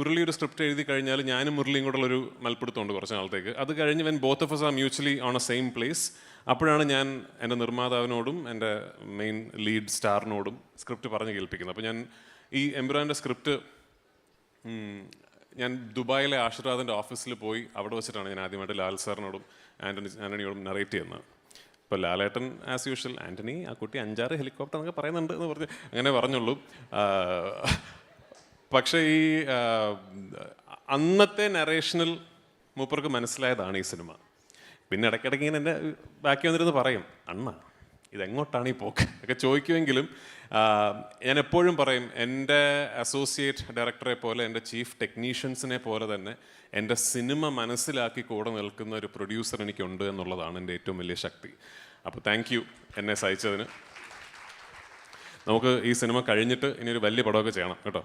മുരളി ഒരു സ്ക്രിപ്റ്റ് എഴുതി കഴിഞ്ഞാൽ ഞാനും മുരളിയും കൂടെ ഒരു മൽപ്പിടുത്തമുണ്ട് കുറച്ച് നാളത്തേക്ക്. അത് കഴിഞ്ഞ് when both of us R mutually on A same place, അപ്പോഴാണ് ഞാൻ എൻ്റെ നിർമ്മാതാവിനോടും എൻ്റെ മെയിൻ ലീഡ് സ്റ്റാറിനോടും സ്ക്രിപ്റ്റ് പറഞ്ഞ് കേൾപ്പിക്കുന്നത്. അപ്പോൾ ഞാൻ ഈ എമ്പുരാൻ്റെ സ്ക്രിപ്റ്റ് ഞാൻ ദുബായിലെ ആശീർവാദിൻ്റെ ഓഫീസിൽ പോയി അവിടെ വെച്ചിട്ടാണ് ഞാൻ ആദ്യമായിട്ട് ലാൽ സാറിനോടും ആൻ്റണിയോടും നറേറ്റ് ചെയ്യുന്നത്. ഇപ്പോൾ ലാലേട്ടൻ ആസ് യൂഷ്വൽ ആൻ്റണി ആ കുട്ടി 5-6 ഹെലികോപ്റ്റർ എന്നൊക്കെ പറയുന്നുണ്ട് എന്ന് പറഞ്ഞ് അങ്ങനെ പറഞ്ഞുള്ളൂ. പക്ഷേ ഈ അന്നത്തെ നറേഷനിൽ മൂപ്പർക്ക് മനസ്സിലായതാണ് ഈ സിനിമ. പിന്നെ ഇടയ്ക്കിടയ്ക്ക് ഇങ്ങനെ എൻ്റെ ബാക്കി വന്നിരുന്ന് പറയും, അണ്ണ ഇതെങ്ങോട്ടാണ് ഈ പോക്ക് ഒക്കെ ചോദിക്കുമെങ്കിലും ഞാൻ എപ്പോഴും പറയും, എൻ്റെ അസോസിയേറ്റ് ഡയറക്ടറെ പോലെ, എൻ്റെ ചീഫ് ടെക്നീഷ്യൻസിനെ പോലെ തന്നെ എൻ്റെ സിനിമ മനസ്സിലാക്കി കൂടെ നിൽക്കുന്ന ഒരു പ്രൊഡ്യൂസർ എനിക്കുണ്ട് എന്നുള്ളതാണ് എൻ്റെ ഏറ്റവും വലിയ ശക്തി. അപ്പോൾ താങ്ക് യു എന്നെ സഹായിച്ചതിന്. നമുക്ക് ഈ സിനിമ കഴിഞ്ഞിട്ട് ഇനി ഒരു വലിയ പടമൊക്കെ ചെയ്യണം കേട്ടോ.